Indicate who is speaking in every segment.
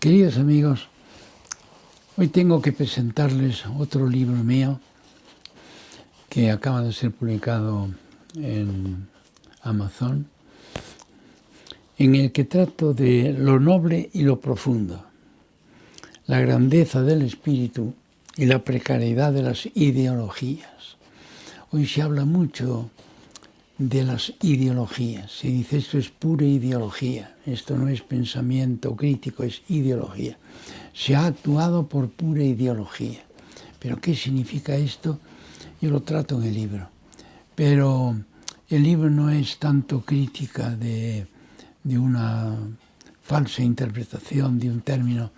Speaker 1: Queridos amigos, hoy tengo que presentarles otro libro mío que acaba de ser publicado en Amazon, en el que trato de lo noble y lo profundo, la grandeza del espíritu y la precariedad de las ideologías. Hoy se habla mucho de las ideologías. Se dice esto es pura ideología, esto no es pensamiento crítico, es ideología. Se ha actuado por pura ideología. ¿Pero qué significa esto? Yo lo trato en el libro. Pero el libro no es tanto crítica de una falsa interpretación de un término,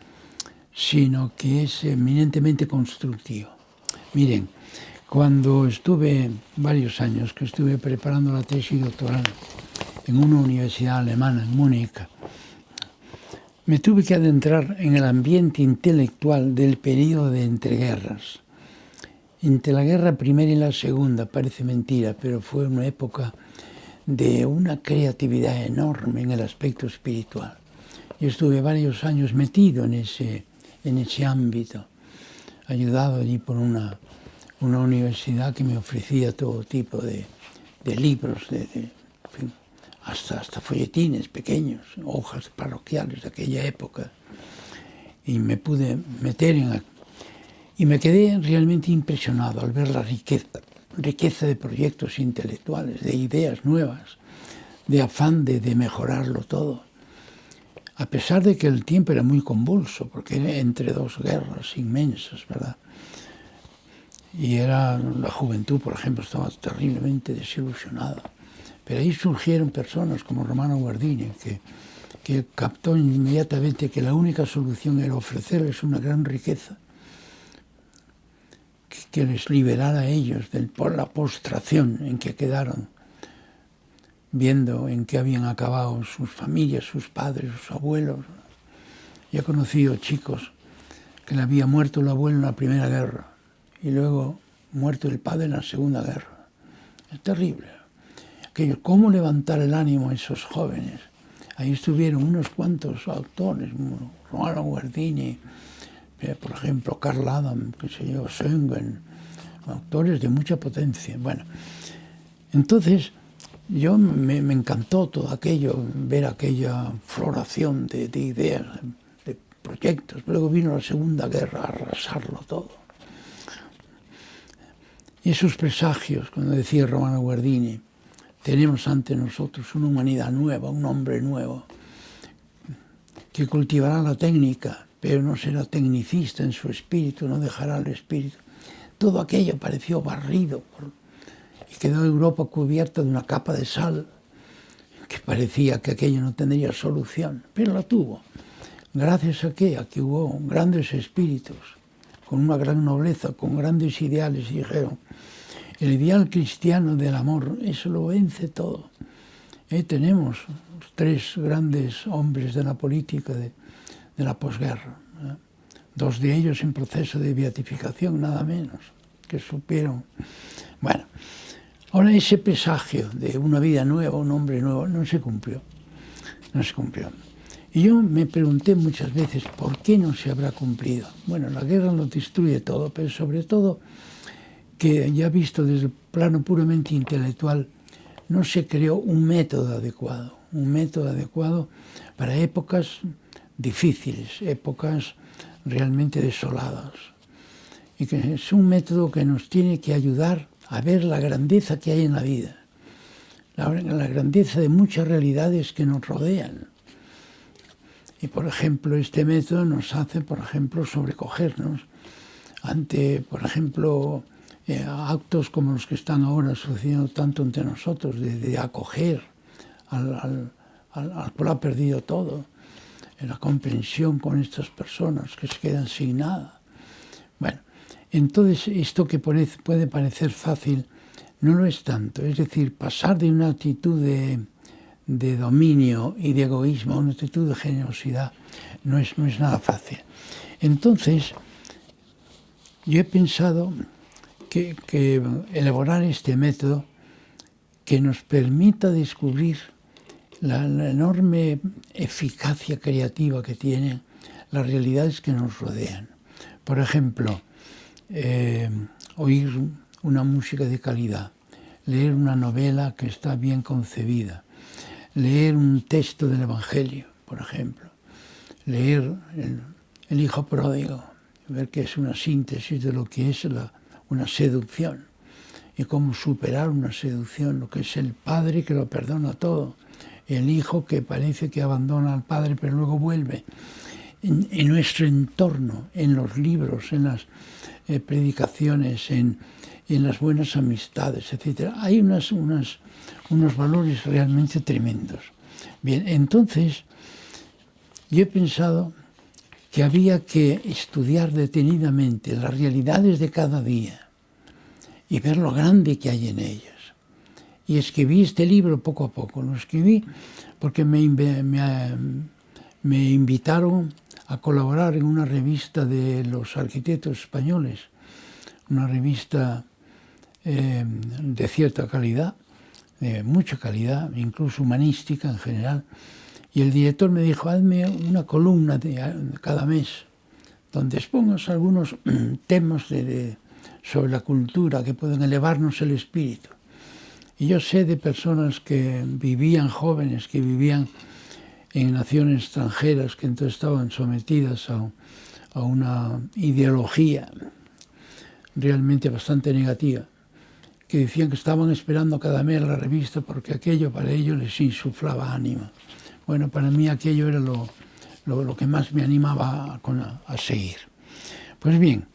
Speaker 1: sino que es eminentemente constructivo. Miren, cuando estuve varios años que estuve preparando la tesis doctoral en una universidad alemana, en Múnich, me tuve que adentrar en el ambiente intelectual del periodo de entreguerras. Entre la guerra primera y la segunda, parece mentira, pero fue una época de una creatividad enorme en el aspecto espiritual. Yo estuve varios años metido en ese ámbito, ayudado allí por una universidad que me ofrecía todo tipo de libros, en fin, hasta folletines pequeños, hojas parroquiales de aquella época. Y me pude meter y me quedé realmente impresionado al ver la riqueza de proyectos intelectuales, de ideas nuevas, de afán de mejorarlo todo. A pesar de que el tiempo era muy convulso, porque era entre dos guerras inmensas, ¿verdad? Y era la juventud, por ejemplo, estaba terriblemente desilusionada. Pero ahí surgieron personas como Romano Guardini, que captó inmediatamente que la única solución era ofrecerles una gran riqueza, que les liberara a ellos por la postración en que quedaron, viendo en qué habían acabado sus familias, sus padres, sus abuelos. Yo he conocido chicos que le había muerto el abuelo en la Primera Guerra y luego muerto el padre en la Segunda Guerra. Es terrible. ¿Cómo levantar el ánimo a esos jóvenes? Ahí estuvieron unos cuantos autores, Romano Guardini, por ejemplo, Karl Adam, Sönggen, autores de mucha potencia. Bueno, entonces yo me encantó todo aquello, ver aquella floración de ideas, de proyectos. Luego vino la Segunda Guerra a arrasarlo todo. Y esos presagios, cuando decía Romano Guardini, tenemos ante nosotros una humanidad nueva, un hombre nuevo, que cultivará la técnica, pero no será tecnicista en su espíritu, no dejará el espíritu. Todo aquello pareció barrido y quedó Europa cubierta de una capa de sal, que parecía que aquello no tendría solución, pero la tuvo. ¿Gracias a qué? A que hubo grandes espíritus, con una gran nobleza, con grandes ideales, y dijeron, el ideal cristiano del amor, eso lo vence todo. Tenemos tres grandes hombres de la política de la posguerra, dos de ellos en proceso de beatificación, nada menos, que supieron. Bueno, ahora ese presagio de una vida nueva, un hombre nuevo, no se cumplió. Y yo me pregunté muchas veces, ¿por qué no se habrá cumplido? Bueno, la guerra lo destruye todo, pero sobre todo que ya visto desde el plano puramente intelectual, no se creó un método adecuado para épocas difíciles, épocas realmente desoladas. Y que es un método que nos tiene que ayudar a ver la grandeza que hay en la vida, la grandeza de muchas realidades que nos rodean. Y, por ejemplo, este método nos hace, por ejemplo, sobrecogernos ante, por ejemplo, actos como los que están ahora sucediendo tanto entre nosotros, de acoger al que ha perdido todo, en la comprensión con estas personas que se quedan sin nada. Bueno, entonces esto que puede parecer fácil no lo es tanto. Es decir, pasar de una actitud de dominio y de egoísmo a una actitud de generosidad no es nada fácil. Entonces, yo he pensado que elaborar este método que nos permita descubrir la enorme eficacia creativa que tienen las realidades que nos rodean. Por ejemplo, oír una música de calidad, leer una novela que está bien concebida, leer un texto del Evangelio, por ejemplo, leer el Hijo Pródigo, ver que es una síntesis de lo que es una seducción y cómo superar una seducción, lo que es el Padre que lo perdona todo, el Hijo que parece que abandona al Padre pero luego vuelve. En nuestro entorno, en los libros, en las predicaciones, en las buenas amistades, etc. Hay unos valores realmente tremendos. Bien, entonces yo he pensado que había que estudiar detenidamente las realidades de cada día y ver lo grande que hay en ellas. Y escribí este libro poco a poco. Lo escribí porque me invitaron a colaborar en una revista de los arquitectos españoles, una revista de cierta calidad, de mucha calidad, incluso humanística en general. Y el director me dijo, hazme una columna cada mes, donde expongas algunos temas sobre la cultura que pueden elevarnos el espíritu. Y yo sé de personas que vivían, jóvenes, que vivían en naciones extranjeras, que entonces estaban sometidas a una ideología realmente bastante negativa, que decían que estaban esperando cada mes la revista porque aquello para ellos les insuflaba ánimo. Bueno, para mí aquello era lo que más me animaba a seguir. Pues bien,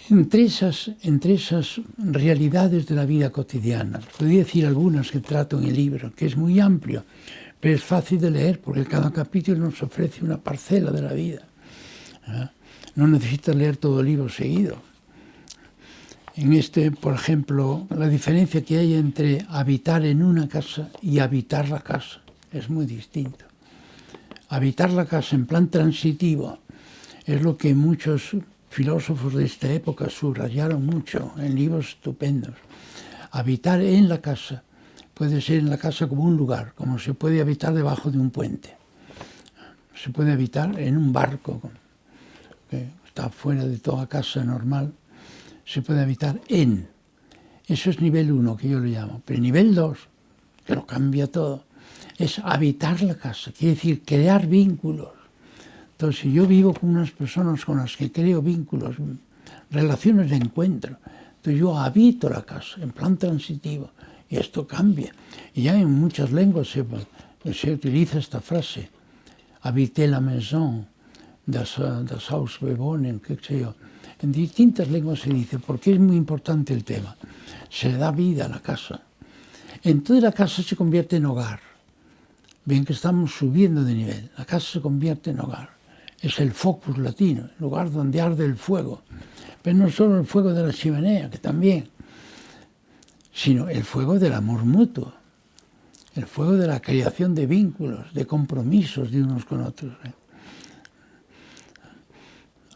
Speaker 1: entre esas realidades de la vida cotidiana, podría decir algunas que trato en el libro, que es muy amplio, pero es fácil de leer porque cada capítulo nos ofrece una parcela de la vida. No necesitas leer todo el libro seguido. En este, por ejemplo, la diferencia que hay entre habitar en una casa y habitar la casa es muy distinto. Habitar la casa en plan transitivo es lo que muchos filósofos de esta época subrayaron mucho en libros estupendos. Habitar en la casa puede ser en la casa como un lugar, como se puede habitar debajo de un puente. Se puede habitar en un barco, que está fuera de toda casa normal. Se puede habitar en. Eso es nivel 1, que yo le llamo. Pero nivel 2, que lo cambia todo, es habitar la casa, quiere decir crear vínculos. Entonces, si yo vivo con unas personas con las que creo vínculos, relaciones de encuentro, entonces yo habito la casa en plan transitivo y esto cambia. Y ya en muchas lenguas se utiliza esta frase, habiter la maison, das Haus bewohnen, qué sé yo. En distintas lenguas se dice, porque es muy importante el tema. Se le da vida a la casa. Entonces la casa se convierte en hogar. Ven que estamos subiendo de nivel. La casa se convierte en hogar. Es el focus latino, el lugar donde arde el fuego. Pero no solo el fuego de la chimenea, que también, sino el fuego del amor mutuo. El fuego de la creación de vínculos, de compromisos de unos con otros.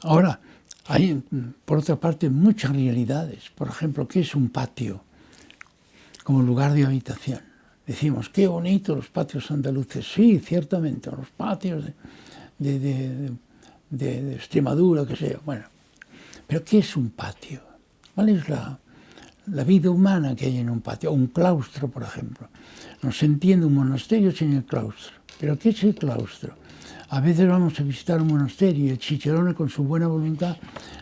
Speaker 1: Ahora, hay, por otra parte, muchas realidades. Por ejemplo, ¿qué es un patio como lugar de habitación? Decimos, qué bonitos los patios andaluces. Sí, ciertamente, los patios de Extremadura, qué sé yo. Bueno, pero ¿qué es un patio? ¿Cuál es la vida humana que hay en un patio? Un claustro, por ejemplo. No se entiende un monasterio sin el claustro. ¿Pero qué es el claustro? A veces vamos a visitar un monasterio y el Cicerone, con su buena voluntad,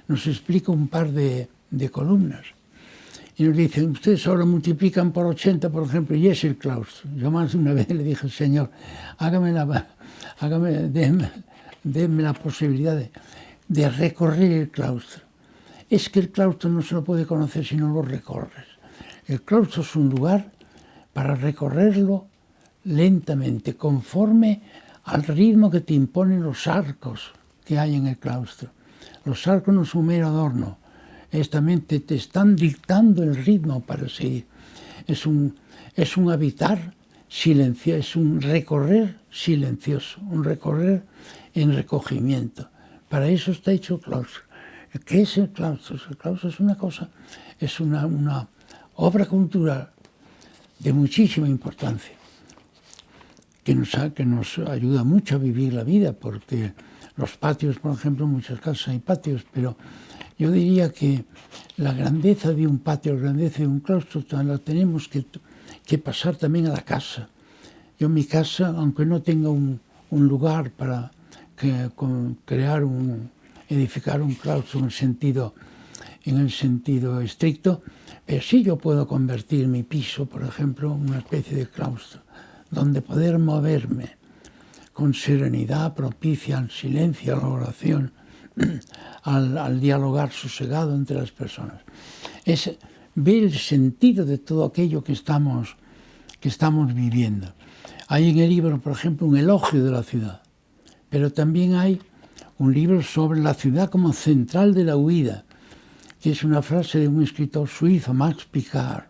Speaker 1: nos explica un par de columnas. Y nos dice, ustedes ahora multiplican por 80, por ejemplo, y es el claustro. Yo más de una vez le dije, Señor, déme la posibilidad de recorrer el claustro. Es que el claustro no se lo puede conocer si no lo recorres. El claustro es un lugar para recorrerlo lentamente, conforme al ritmo que te imponen los arcos que hay en el claustro. Los arcos no son un mero adorno, también te están dictando el ritmo para seguir. Es un habitar silencioso, es un recorrer silencioso, un recorrer en recogimiento. Para eso está hecho el claustro. ¿Qué es el claustro? El claustro es una cosa, es una obra cultural de muchísima importancia, que nos ayuda mucho a vivir la vida, porque los patios, por ejemplo, en muchas casas hay patios, pero yo diría que la grandeza de un patio, la grandeza de un claustro, la tenemos que pasar también a la casa. Yo en mi casa, aunque no tenga un lugar para crear edificar un claustro en el sentido estricto, pero sí yo puedo convertir mi piso, por ejemplo, en una especie de claustro, donde poder moverme con serenidad, propicia al silencio, a la oración, al dialogar sosegado entre las personas. Es ver el sentido de todo aquello que estamos viviendo. Hay en el libro, por ejemplo, un elogio de la ciudad, pero también hay un libro sobre la ciudad como central de la huida, que es una frase de un escritor suizo, Max Picard,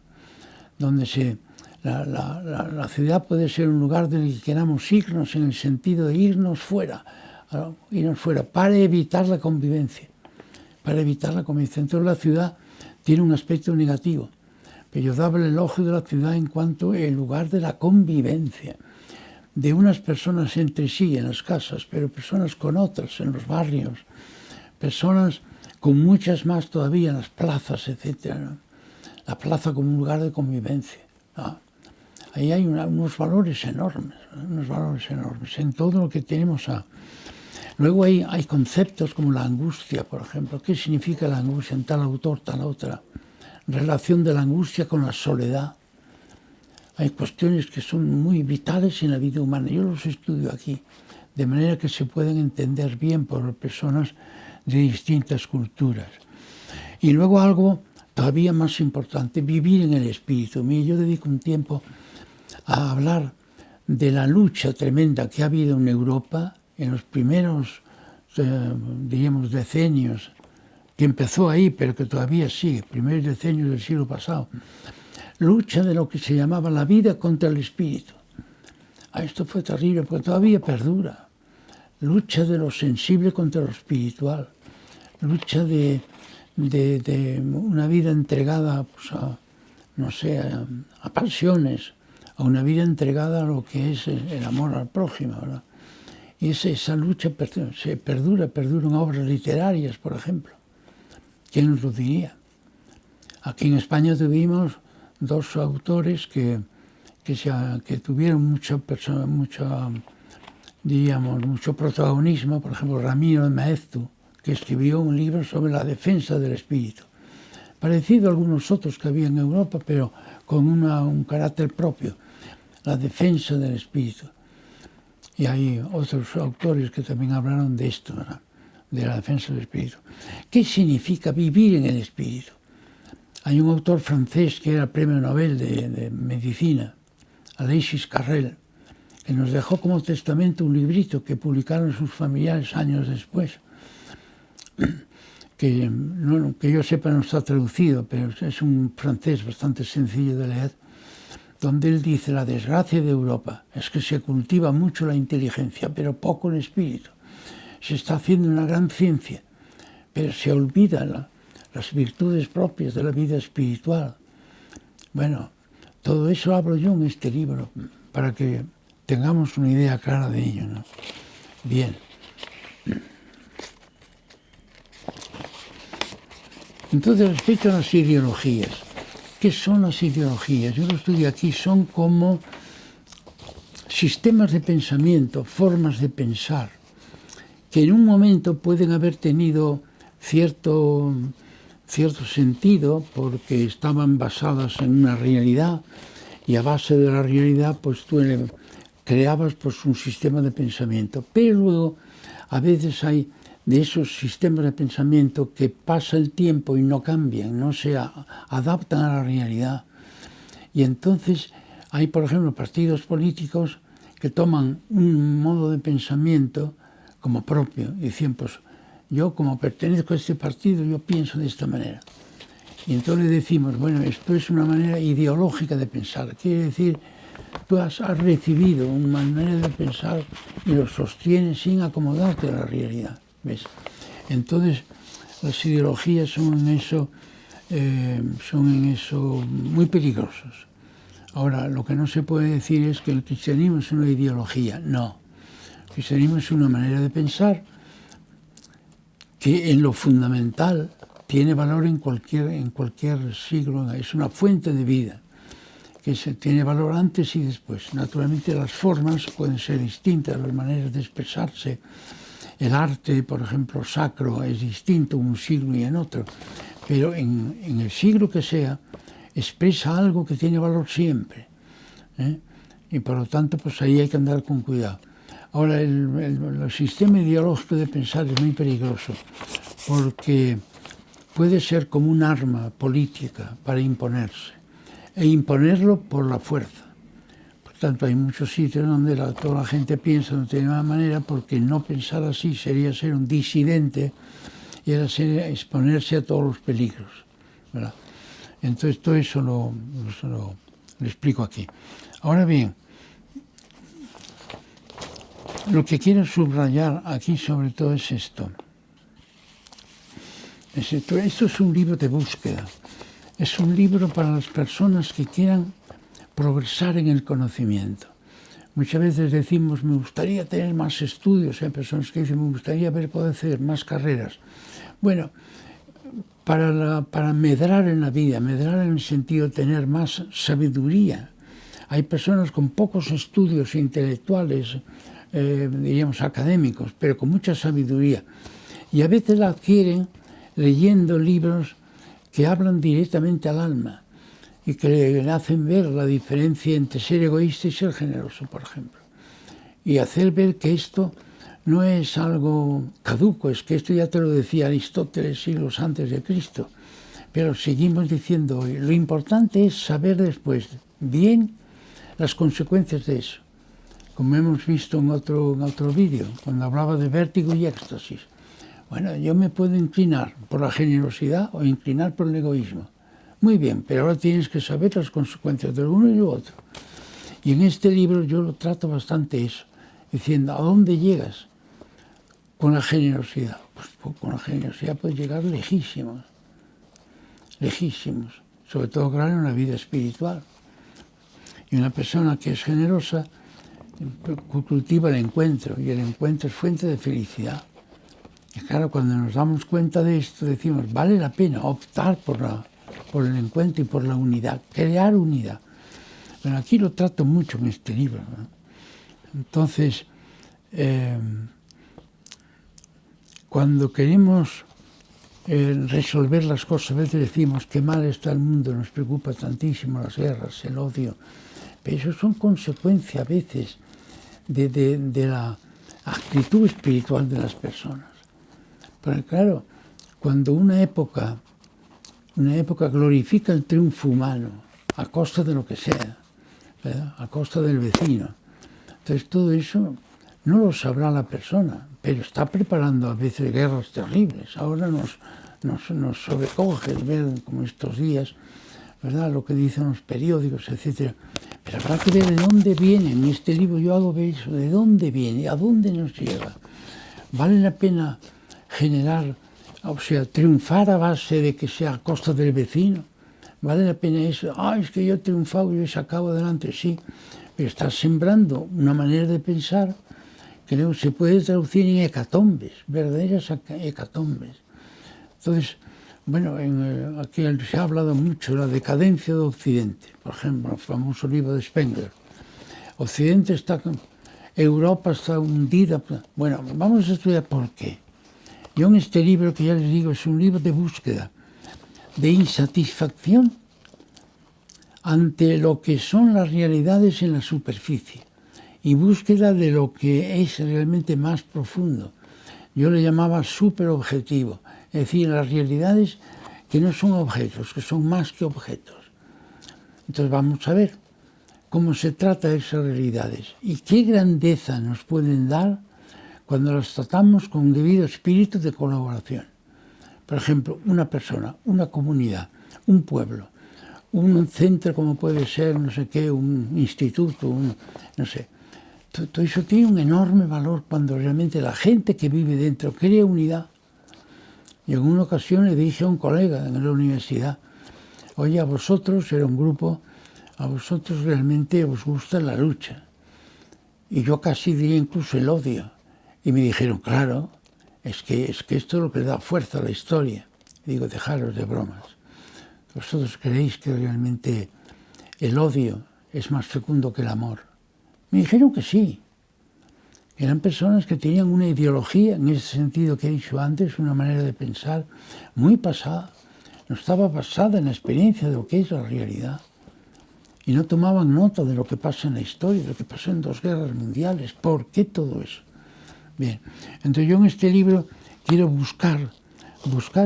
Speaker 1: donde la ciudad puede ser un lugar del que queramos irnos, en el sentido de irnos fuera para evitar la convivencia. Entonces la ciudad tiene un aspecto negativo, pero yo daba el elogio de la ciudad en cuanto el lugar de la convivencia, de unas personas entre sí en las casas, pero personas con otras en los barrios, personas con muchas más todavía en las plazas, etc., ¿no? La plaza como un lugar de convivencia, ¿no? Ahí hay unos valores enormes en todo lo que tenemos. Luego hay conceptos como la angustia, por ejemplo. ¿Qué significa la angustia en tal autor, tal otra? Relación de la angustia con la soledad. Hay cuestiones que son muy vitales en la vida humana. Yo los estudio aquí, de manera que se pueden entender bien por personas de distintas culturas. Y luego algo todavía más importante, vivir en el espíritu. Mire, yo dedico un tiempo a hablar de la lucha tremenda que ha habido en Europa en los primeros, diríamos, decenios, que empezó ahí, pero que todavía sigue, primeros decenios del siglo pasado. Lucha de lo que se llamaba la vida contra el espíritu. Esto fue terrible, porque todavía perdura. Lucha de lo sensible contra lo espiritual. Lucha de una vida entregada pues, a pasiones, a una vida entregada a lo que es el amor al prójimo, ¿verdad? Y esa lucha perdura en obras literarias, por ejemplo. ¿Quién nos lo diría? Aquí en España tuvimos dos autores que tuvieron mucho protagonismo, por ejemplo, Ramiro de Maeztu, que escribió un libro sobre la defensa del espíritu, parecido a algunos otros que había en Europa, pero con un carácter propio, la defensa del espíritu. Y hay otros autores que también hablaron de esto, ¿verdad?, de la defensa del espíritu. ¿Qué significa vivir en el espíritu? Hay un autor francés que era premio Nobel de Medicina, Alexis Carrel, que nos dejó como testamento un librito que publicaron sus familiares años después, que yo sepa no está traducido, pero es un francés bastante sencillo de leer, donde él dice: la desgracia de Europa es que se cultiva mucho la inteligencia, pero poco el espíritu. Se está haciendo una gran ciencia, pero se olvidan las virtudes propias de la vida espiritual. Bueno, todo eso hablo yo en este libro, para que tengamos una idea clara de ello, ¿no? Bien. Entonces, respecto a las ideologías, ¿qué son las ideologías? Yo lo estudio aquí, son como sistemas de pensamiento, formas de pensar, que en un momento pueden haber tenido cierto sentido porque estaban basadas en una realidad, y a base de la realidad pues tú creabas pues un sistema de pensamiento. Pero luego a veces hay de esos sistemas de pensamiento que pasa el tiempo y no cambian, no se adaptan a la realidad. Y entonces hay, por ejemplo, partidos políticos que toman un modo de pensamiento como propio y dicen: pues yo, como pertenezco a este partido, yo pienso de esta manera. Y entonces le decimos: bueno, esto es una manera ideológica de pensar. Quiere decir, tú has recibido una manera de pensar y lo sostienes sin acomodarte a la realidad, ¿ves? Entonces, las ideologías son en eso muy peligrosos. Ahora, lo que no se puede decir es que el cristianismo es una ideología. No. El cristianismo es una manera de pensar que en lo fundamental tiene valor en cualquier siglo, es una fuente de vida, que tiene valor antes y después. Naturalmente las formas pueden ser distintas, las maneras de expresarse. El arte, por ejemplo, sacro, es distinto en un siglo y en otro, pero en el siglo que sea, expresa algo que tiene valor siempre, ¿eh? Y por lo tanto, pues ahí hay que andar con cuidado. Ahora, el sistema ideológico de pensar es muy peligroso, porque puede ser como un arma política para imponerse, e imponerlo por la fuerza. Por tanto, hay muchos sitios donde toda la gente piensa de determinada manera, porque no pensar así sería ser un disidente y era exponerse a todos los peligros, ¿verdad? Entonces, todo eso lo explico aquí. Ahora bien, lo que quiero subrayar aquí sobre todo es esto. Esto es un libro de búsqueda. Es un libro para las personas que quieran progresar en el conocimiento. Muchas veces decimos, me gustaría tener más estudios. Hay personas que dicen, me gustaría poder hacer más carreras. Bueno, para medrar en la vida, medrar en el sentido de tener más sabiduría. Hay personas con pocos estudios intelectuales, diríamos académicos, pero con mucha sabiduría. Y a veces la adquieren leyendo libros que hablan directamente al alma y que le hacen ver la diferencia entre ser egoísta y ser generoso, por ejemplo. Y hacer ver que esto no es algo caduco, es que esto ya te lo decía Aristóteles siglos antes de Cristo. Pero seguimos diciendo hoy, lo importante es saber después bien las consecuencias de eso. Como hemos visto en otro vídeo, cuando hablaba de vértigo y éxtasis. Bueno, yo me puedo inclinar por la generosidad o inclinar por el egoísmo. Muy bien, pero ahora tienes que saber las consecuencias de lo uno y lo otro. Y en este libro yo lo trato bastante eso, diciendo, ¿a dónde llegas con la generosidad? Pues con la generosidad puedes llegar lejísimos, lejísimos, sobre todo, claro, en la vida espiritual. Y una persona que es generosa cultiva el encuentro, y el encuentro es fuente de felicidad. Y claro, cuando nos damos cuenta de esto, decimos, vale la pena optar por el encuentro y por la unidad, crear unidad. Bueno, aquí lo trato mucho en este libro, ¿no? Entonces, cuando queremos resolver las cosas, a veces decimos que mal está el mundo, nos preocupa tantísimo las guerras, el odio, pero eso son consecuencias a veces de la actitud espiritual de las personas. Pero claro, cuando una época glorifica el triunfo humano a costa de lo que sea, ¿verdad? A costa del vecino, entonces todo eso no lo sabrá la persona, pero está preparando a veces guerras terribles. Ahora nos sobrecoge ver como estos días, ¿verdad?, lo que dicen los periódicos, etc. Pero habrá que ver de dónde viene. En este libro yo hago ver eso, de dónde viene, a dónde nos lleva. ¿Vale la pena generar, o sea, triunfar a base de que sea a costa del vecino? ¿Vale la pena eso? Es que yo he triunfado, yo he sacado adelante, sí, pero estás sembrando una manera de pensar que luego se puede traducir en hecatombes, verdaderas hecatombes. Entonces, bueno, aquí se ha hablado mucho de la decadencia de Occidente, por ejemplo, el famoso libro de Spengler. Occidente Europa está hundida. Bueno, vamos a estudiar por qué. Yo en este libro, que ya les digo, es un libro de búsqueda, de insatisfacción ante lo que son las realidades en la superficie y búsqueda de lo que es realmente más profundo. Yo le llamaba superobjetivo, es decir, las realidades que no son objetos, que son más que objetos. Entonces vamos a ver cómo se trata de esas realidades y qué grandeza nos pueden dar cuando las tratamos con un debido espíritu de colaboración. Por ejemplo, una persona, una comunidad, un pueblo, un centro como puede ser, no sé qué, un instituto, no sé. Todo eso tiene un enorme valor cuando realmente la gente que vive dentro crea unidad. Y en una ocasión le dije a un colega en la universidad, oye, a vosotros, era un grupo, a vosotros realmente os gusta la lucha. Y yo casi diría incluso el odio. Y me dijeron, claro, es que esto es lo que le da fuerza a la historia. Digo, dejaros de bromas. ¿Vosotros creéis que realmente el odio es más fecundo que el amor? Me dijeron que sí. Eran personas que tenían una ideología, en ese sentido que he dicho antes, una manera de pensar muy pasada. No estaba basada en la experiencia de lo que es la realidad. Y no tomaban nota de lo que pasa en la historia, de lo que pasó en 2 guerras mundiales. ¿Por qué todo eso? Bien, entonces yo en este libro quiero buscar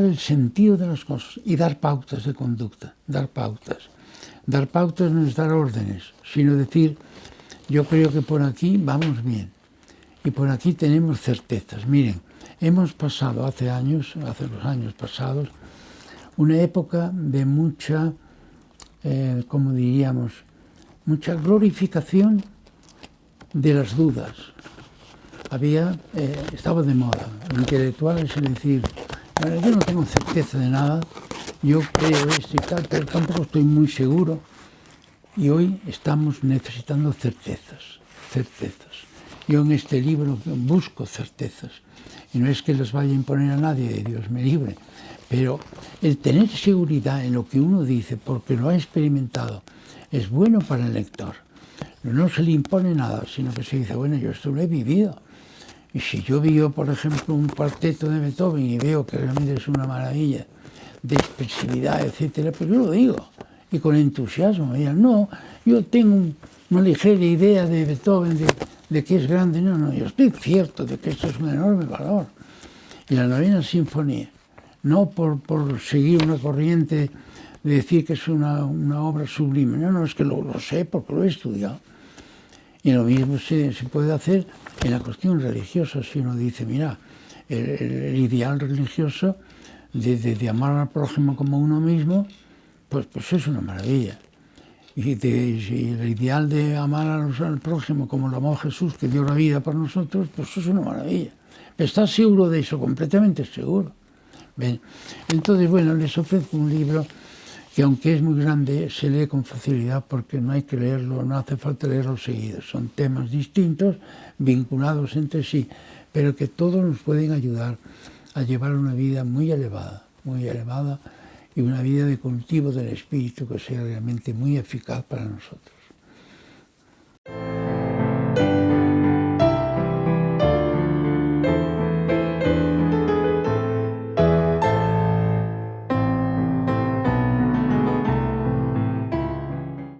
Speaker 1: el sentido de las cosas y dar pautas de conducta, dar pautas. Dar pautas no es dar órdenes, sino decir, yo creo que por aquí vamos bien y por aquí tenemos certezas. Miren, hemos pasado hace los años pasados, una época de mucha, como diríamos, mucha glorificación de las dudas. Estaba de moda, intelectuales, es decir, yo no tengo certeza de nada, yo creo esto y tal, pero tampoco estoy muy seguro. Y hoy estamos necesitando certezas. Yo en este libro busco certezas. Y no es que las vaya a imponer a nadie, Dios me libre. Pero el tener seguridad en lo que uno dice, porque lo ha experimentado, es bueno para el lector. No se le impone nada, sino que se dice, bueno, yo esto lo he vivido. Y si yo veo, por ejemplo, un cuarteto de Beethoven y veo que realmente es una maravilla de expresividad, etcétera, pues yo lo digo. Y con entusiasmo. Me dirán, no, yo tengo una ligera idea de Beethoven, de que es grande. No, yo estoy cierto de que esto es un enorme valor. Y la 9ª Sinfonía, no por seguir una corriente de decir que es una obra sublime. No, es que lo sé porque lo he estudiado. Y lo mismo se puede hacer en la cuestión religiosa. Si uno dice, mira, el ideal religioso de amar al prójimo como uno mismo, pues es una maravilla. Y el ideal de amar al prójimo como lo amó Jesús, que dio la vida por nosotros, pues es una maravilla. ¿Estás seguro de eso? Completamente seguro. ¿Ven? Entonces, bueno, les ofrezco un libro que aunque es muy grande, se lee con facilidad porque no hay que leerlo, no hace falta leerlo seguido. Son temas distintos, vinculados entre sí, pero que todos nos pueden ayudar a llevar una vida muy elevada, y una vida de cultivo del espíritu que sea realmente muy eficaz para nosotros.